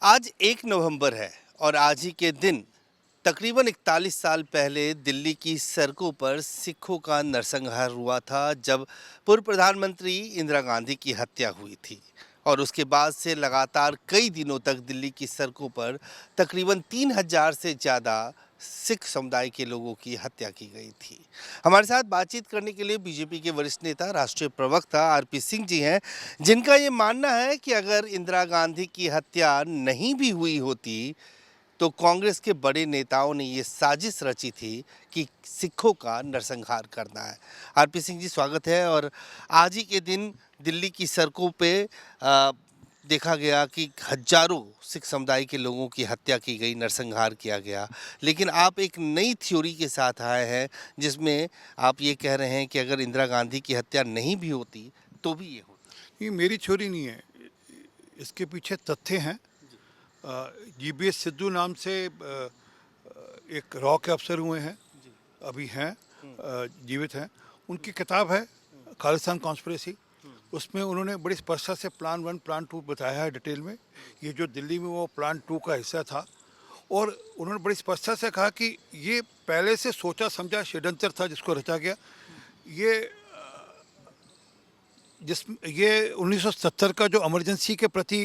आज 1 नवंबर है और आज ही के दिन तकरीबन 41 साल पहले दिल्ली की सड़कों पर सिखों का नरसंहार हुआ था जब पूर्व प्रधानमंत्री इंदिरा गांधी की हत्या हुई थी। और उसके बाद से लगातार कई दिनों तक दिल्ली की सड़कों पर तकरीबन 3,000 से ज़्यादा सिख समुदाय के लोगों की हत्या की गई थी। हमारे साथ बातचीत करने के लिए बीजेपी के वरिष्ठ नेता राष्ट्रीय प्रवक्ता आरपी सिंह जी हैं, जिनका ये मानना है कि अगर इंदिरा गांधी की हत्या नहीं भी हुई होती तो कांग्रेस के बड़े नेताओं ने ये साजिश रची थी कि सिखों का नरसंहार करना है। आरपी सिंह जी, स्वागत है। और आज ही के दिन दिल्ली की सड़कों पे देखा गया कि हजारों सिख समुदाय के लोगों की हत्या की गई, नरसंहार किया गया। लेकिन आप एक नई थ्योरी के साथ आए हैं जिसमें आप ये कह रहे हैं कि अगर इंदिरा गांधी की हत्या नहीं भी होती तो भी ये होता। ये मेरी थ्योरी नहीं है, इसके पीछे तथ्य हैं। जीबीएस सिद्धू नाम से एक रॉ के अफसर हुए हैं, अभी हैं, जीवित हैं। उनकी किताब है खालिस्तान कॉन्स्पिरेसी। उसमें उन्होंने बड़ी स्पष्टता से प्लान 1 प्लान 2 बताया है डिटेल में। ये जो दिल्ली में वो प्लान 2 का हिस्सा था, और उन्होंने बड़ी स्पष्टता से कहा कि ये पहले से सोचा समझा षड्यंत्र था जिसको रचा गया। ये जिस ये 1970 का जो इमरजेंसी के प्रति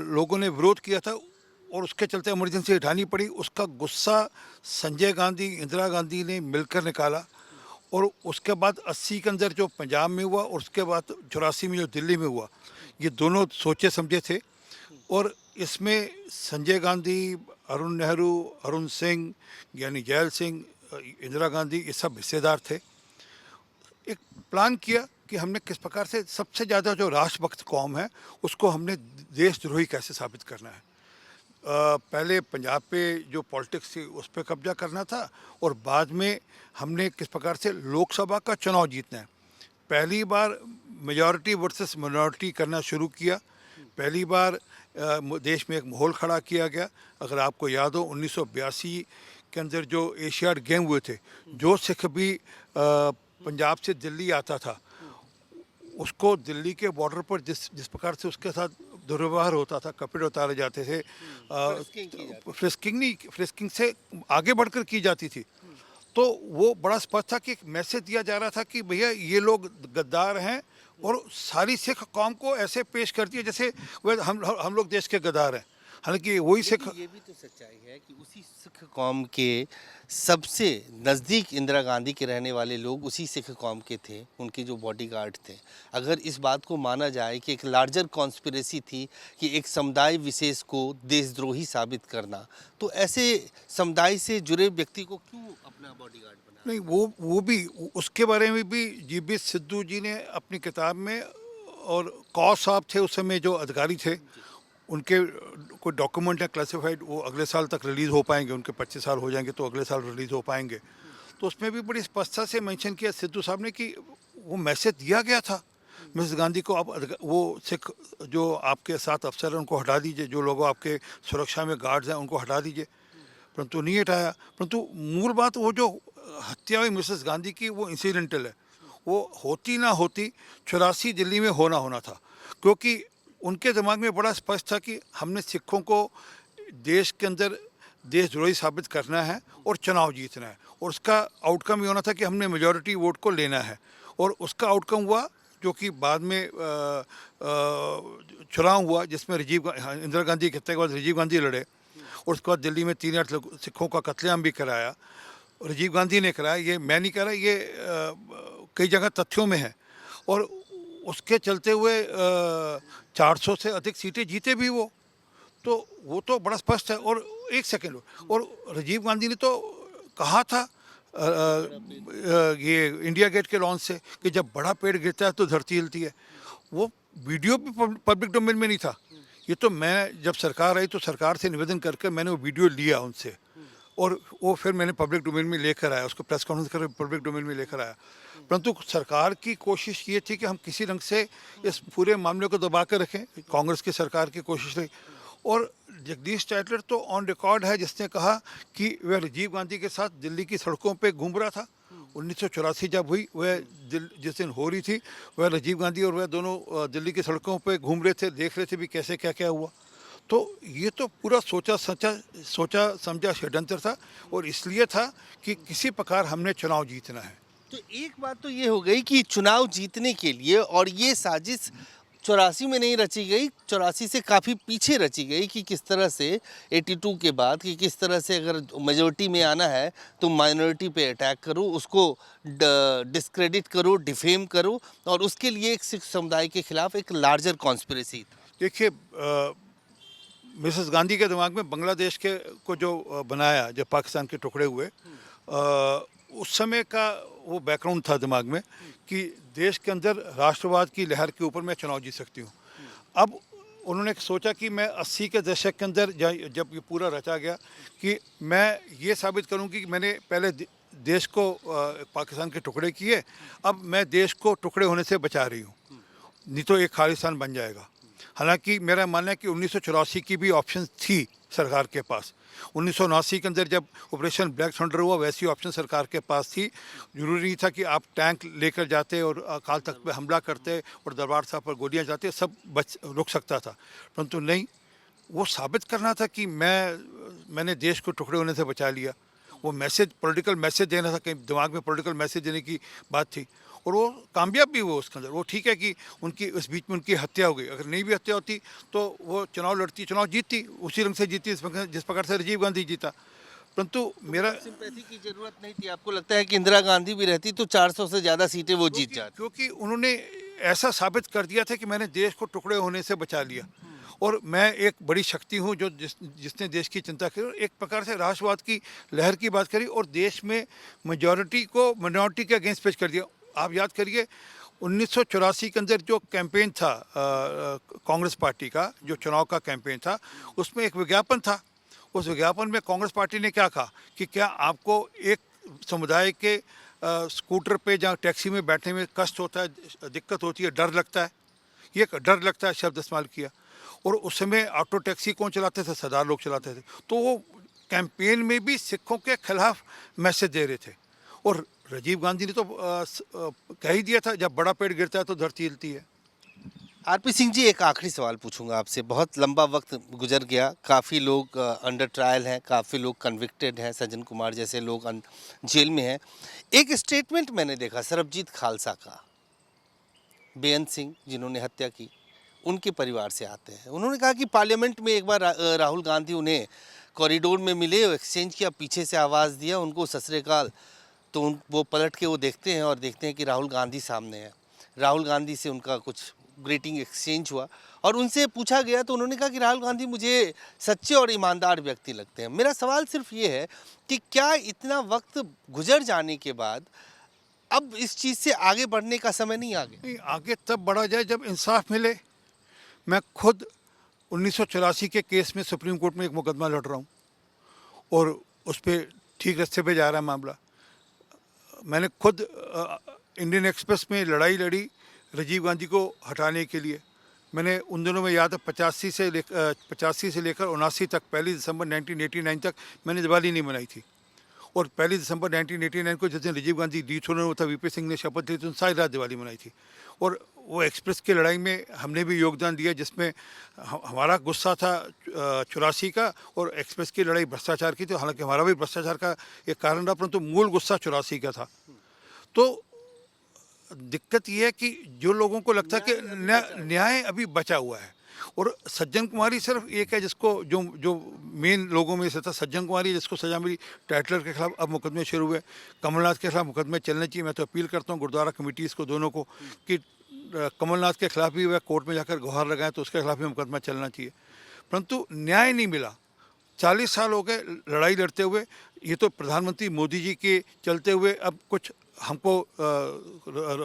लोगों ने विरोध किया था और उसके चलते इमरजेंसी हटानी पड़ी, उसका गुस्सा संजय गांधी, इंदिरा गांधी ने मिलकर निकाला। और उसके बाद 80 के अंदर जो पंजाब में हुआ और उसके बाद 84 में जो दिल्ली में हुआ, ये दोनों सोचे समझे थे। और इसमें संजय गांधी, अरुण नेहरू, अरुण सिंह, यानी जैल सिंह, इंदिरा गांधी, ये सब हिस्सेदार थे। एक प्लान किया कि हमने किस प्रकार से सबसे ज़्यादा जो राष्ट्रभक्त कौम है उसको हमने देशद्रोही कैसे साबित करना है। पहले पंजाब पे जो पॉलिटिक्स थी उस पर कब्जा करना था, और बाद में हमने किस प्रकार से लोकसभा का चुनाव जीतना है। पहली बार मेजॉरिटी वर्सेस मिनॉरिटी करना शुरू किया। पहली बार देश में एक माहौल खड़ा किया गया। अगर आपको याद हो 1982 के अंदर जो एशियाड गेम हुए थे, जो सिख भी पंजाब से दिल्ली आता था उसको दिल्ली के बॉर्डर पर जिस जिस प्रकार से उसके साथ दुर्व्यवहार होता था, कपड़े उतारे जाते थे, फ्रिस्किंग से आगे बढ़कर की जाती थी। तो वो बड़ा स्पष्ट था कि एक मैसेज दिया जा रहा था कि भैया ये लोग गद्दार हैं, और सारी सिख कौम को ऐसे पेश कर दिया जैसे वह हम लोग देश के गद्दार हैं। हालांकि वही सिख। ये भी तो सच्चाई है कि उसी सिख कौम के सबसे नज़दीक इंदिरा गांधी के रहने वाले लोग उसी सिख कौम के थे, उनके जो बॉडीगार्ड थे। अगर इस बात को माना जाए कि एक लार्जर कॉन्स्पिरेसी थी कि एक समुदाय विशेष को देशद्रोही साबित करना, तो ऐसे समुदाय से जुड़े व्यक्ति को क्यों अपना बॉडीगार्ड बना? नहीं, वो भी उसके बारे में भी जीबी सिद्धू जी ने अपनी किताब में, और कौस साहब थे उस समय जो अधिकारी थे, उनके कोई डॉक्यूमेंट है क्लासिफाइड, वो अगले साल तक रिलीज़ हो पाएंगे। उनके 25 साल हो जाएंगे तो अगले साल रिलीज़ हो पाएंगे। तो उसमें भी बड़ी स्पष्टता से मेंशन किया सिद्धू साहब ने कि वो मैसेज दिया गया था मिसेस गांधी को, अब वो सिख जो आपके साथ अफसर हैं उनको हटा दीजिए, जो लोग आपके सुरक्षा में गार्ड्स हैं उनको हटा दीजिए, परंतु नहीं हटाया। परंतु मूल बात वो जो हत्या हुई मिसेस गांधी की वो इंसिडेंटल है। वो होती ना होती 84 दिल्ली में होना होना था, क्योंकि उनके दिमाग में बड़ा स्पष्ट था कि हमने सिखों को देश के अंदर देशद्रोही साबित करना है और चुनाव जीतना है, और उसका आउटकम ये होना था कि हमने मेजॉरिटी वोट को लेना है। और उसका आउटकम हुआ जो कि बाद में चुनाव हुआ जिसमें इंदिरा गांधी की हत्या के बाद राजीव गांधी लड़े, और उसके बाद दिल्ली में 3 सिखों का कत्लेआम भी कराया, राजीव गांधी ने कराया। ये मैं नहीं कह रहा, ये कई जगह तथ्यों में है। और उसके चलते हुए 400 से अधिक सीटें जीते भी वो तो बड़ा स्पष्ट है। और एक सेकंड, और राजीव गांधी ने तो कहा था ये इंडिया गेट के लॉन्च से कि जब बड़ा पेड़ गिरता है तो धरती हिलती है। वो वीडियो भी पब्लिक डोमेन में नहीं था। ये तो मैं जब सरकार आई तो सरकार से निवेदन करके मैंने वो वीडियो लिया उनसे, और वो फिर मैंने पब्लिक डोमेन में लेकर आया, उसको प्रेस कॉन्फ्रेंस कर पब्लिक डोमेन में लेकर आया। परंतु सरकार की कोशिश ये थी कि हम किसी ढंग से इस पूरे मामले को दबा कर रखें। कांग्रेस की सरकार की कोशिश रही। और जगदीश टाइटलर तो ऑन रिकॉर्ड है जिसने कहा कि वह राजीव गांधी के साथ दिल्ली की सड़कों पे घूम रहा था। 1984 जब हुई, वह जिस दिन हो रही थी, वह राजीव गांधी और वह दोनों दिल्ली की सड़कों पे घूम रहे थे, देख रहे थे भी कैसे क्या क्या हुआ। तो ये तो पूरा सोचा समझा षड्यंत्र था, और इसलिए था कि किसी प्रकार हमने चुनाव जीतना है। तो एक बात तो ये हो गई कि चुनाव जीतने के लिए, और ये साजिश 84 में नहीं रची गई, 84 से काफ़ी पीछे रची गई कि किस तरह से 82 के बाद कि किस तरह से अगर मेजोरिटी में आना है तो माइनॉरिटी पे अटैक करो, उसको डिस्क्रेडिट करो, डिफेम करो, और उसके लिए एक सिख समुदाय के खिलाफ एक लार्जर कॉन्स्पिरेसी था। देखिए, मिसेस गांधी के दिमाग में बांग्लादेश के को जो बनाया, जब पाकिस्तान के टुकड़े हुए, उस समय का वो बैकग्राउंड था दिमाग में कि देश के अंदर राष्ट्रवाद की लहर के ऊपर मैं चुनाव जीत सकती हूँ। अब उन्होंने सोचा कि मैं 80 के दशक के अंदर जब ये पूरा रचा गया कि मैं ये साबित करूँगी कि मैंने पहले देश को पाकिस्तान के टुकड़े किए, अब मैं देश को टुकड़े होने से बचा रही हूँ, नहीं तो एक खालिस्तान बन जाएगा। हालांकि मेरा मानना है कि 1984 की भी ऑप्शन थी सरकार के पास। 1979 के अंदर जब ऑपरेशन ब्लैक थंडर हुआ, वैसी ऑप्शन सरकार के पास थी। जरूरी नहीं था कि आप टैंक लेकर जाते और अकाल तख्त पे हमला करते और दरबार साहब पर गोलियां जाते, सब रुक सकता था। परंतु नहीं, वो साबित करना था कि मैंने देश को टुकड़े होने से बचा लिया। वो मैसेज, पॉलिटिकल मैसेज देना था, कहीं दिमाग में पॉलिटिकल मैसेज देने की बात थी, और वो कामयाब भी हुआ उसके अंदर। वो ठीक है कि उनकी उस बीच में उनकी हत्या हो गई, अगर नहीं भी हत्या होती तो वो चुनाव लड़ती, चुनाव जीतती, उसी रंग से जीतती जिस प्रकार से राजीव गांधी जीता। परंतु मेरा सिंपैथी की जरूरत नहीं थी। आपको लगता है कि इंदिरा गांधी भी रहती तो 400 से ज़्यादा सीटें वो जीत जाती? क्योंकि उन्होंने ऐसा साबित कर दिया था कि मैंने देश को टुकड़े होने से बचा लिया, और मैं एक बड़ी शक्ति हूँ जो जिसने देश की चिंता की, और एक प्रकार से राष्ट्रवाद की लहर की बात करी, और देश में मेजॉरिटी को मिनॉरिटी के अगेंस्ट पेश कर दिया। आप याद करिए, 1984 के अंदर जो कैंपेन था कांग्रेस पार्टी का, जो चुनाव का कैंपेन था, उसमें एक विज्ञापन था। उस विज्ञापन में कांग्रेस पार्टी ने क्या कहा कि क्या आपको एक समुदाय के स्कूटर पे या टैक्सी में बैठने में कष्ट होता है, दिक्कत होती है, डर लगता है, ये डर लगता है शब्द इस्तेमाल किया। और उस समय ऑटो टैक्सी कौन चलाते थे? सरदार लोग चलाते थे। तो वो कैंपेन में भी सिखों के खिलाफ मैसेज दे रहे थे। और राजीव गांधी ने तो कह ही दिया था, जब बड़ा पेड़ गिरता है तो धरती हिलती है। आरपी सिंह जी, एक आखिरी सवाल पूछूंगा आपसे। बहुत लंबा वक्त गुजर गया, काफ़ी लोग अंडर ट्रायल हैं, काफ़ी लोग कन्विक्टेड हैं, सज्जन कुमार जैसे लोग जेल में हैं। एक स्टेटमेंट मैंने देखा सरबजीत खालसा का, बेअंत सिंह जिन्होंने हत्या की, उनके परिवार से आते हैं। उन्होंने कहा कि पार्लियामेंट में एक बार राहुल गांधी उन्हें कॉरिडोर में मिले, एक्सचेंज किया, पीछे से आवाज़ दिया उनको सत श्री अकाल, तो वो पलट के वो देखते हैं और देखते हैं कि राहुल गांधी सामने है। राहुल गांधी से उनका कुछ ग्रीटिंग एक्सचेंज हुआ, और उनसे पूछा गया तो उन्होंने कहा कि राहुल गांधी मुझे सच्चे और ईमानदार व्यक्ति लगते हैं। मेरा सवाल सिर्फ ये है कि क्या इतना वक्त गुजर जाने के बाद अब इस चीज़ से आगे बढ़ने का समय नहीं आ गया? नहीं, आगे तब बढ़ा जाए जब इंसाफ मिले। मैं खुद 1984 के केस में सुप्रीम कोर्ट में एक मुकदमा लड़ रहा हूँ, और उस पर ठीक रास्ते पे जा रहा है मामला। मैंने खुद इंडियन एक्सप्रेस में लड़ाई लड़ी राजीव गांधी को हटाने के लिए। मैंने उन दिनों में याद है 85 से लेकर 79 तक, 1 दिसंबर 1989 तक मैंने दिवाली नहीं मनाई थी। और 1 दिसंबर 1989 को जिस दिन राजीव गांधी डीथ हुआ था, वीपी सिंह ने शपथ ली, तो सारी रात दिवाली मनाई थी। और वो एक्सप्रेस की लड़ाई में हमने भी योगदान दिया, जिसमें हमारा गुस्सा था 84 का, और एक्सप्रेस की लड़ाई भ्रष्टाचार की थी। हालांकि हमारा भी भ्रष्टाचार का एक कारण रहा, परंतु मूल गुस्सा 84 का था। तो दिक्कत यह है कि जो लोगों को लगता है कि न्याय अभी बचा हुआ है, और सज्जन कुमारी सिर्फ एक है जिसको, जो मेन लोगों में से था सज्जन कुमारी, जिसको सजा मिली। टाइटलर के खिलाफ अब मुकदमे शुरू हुए, कमलनाथ के खिलाफ मुकदमे चलने चाहिए। मैं तो अपील करता हूँ गुरुद्वारा कमेटीज़ को, दोनों को, कि कमलनाथ के खिलाफ भी वह कोर्ट में जाकर गुहार लगाएं तो उसके खिलाफ भी मुकदमा चलना चाहिए। परंतु न्याय नहीं मिला। 40 साल हो गए लड़ाई लड़ते हुए। ये तो प्रधानमंत्री मोदी जी के चलते हुए अब कुछ हमको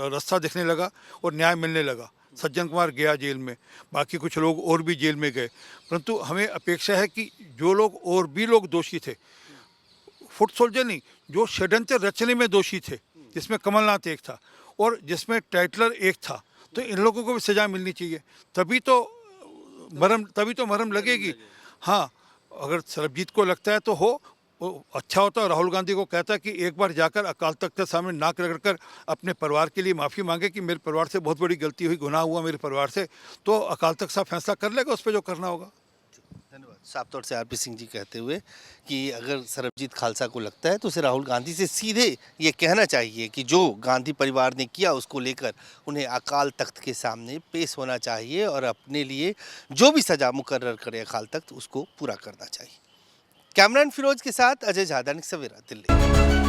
रास्ता दिखने लगा और न्याय मिलने लगा। सज्जन कुमार गया जेल में, बाकी कुछ लोग और भी जेल में गए। परंतु हमें अपेक्षा है कि जो लोग और भी लोग दोषी थे, फुट सोल्जर नहीं, जो षड्यंत्र रचने में दोषी थे, जिसमें कमलनाथ एक था और जिसमें टाइटलर एक था, तो इन लोगों को भी सजा मिलनी चाहिए। तभी तो मरहम लगेगी। हाँ, अगर सरबजीत को लगता है तो हो, वो अच्छा होता है। राहुल गांधी को कहता है कि एक बार जाकर अकाल तख्त के सामने नाक रगड़कर अपने परिवार के लिए माफ़ी मांगे कि मेरे परिवार से बहुत बड़ी गलती हुई, गुनाह हुआ मेरे परिवार से, तो अकाल तख्त साहब फैसला कर लेगा उस पर जो करना होगा। साफ तौर से आरपी सिंह जी कहते हुए कि अगर सरबजीत खालसा को लगता है तो उसे राहुल गांधी से सीधे ये कहना चाहिए कि जो गांधी परिवार ने किया उसको लेकर उन्हें अकाल तख्त के सामने पेश होना चाहिए और अपने लिए जो भी सजा मुकर्रर करे अकाल तख्त उसको पूरा करना चाहिए। कैमरामैन फिरोज के साथ अजय झा, दैनिक सवेरा, दिल्ली।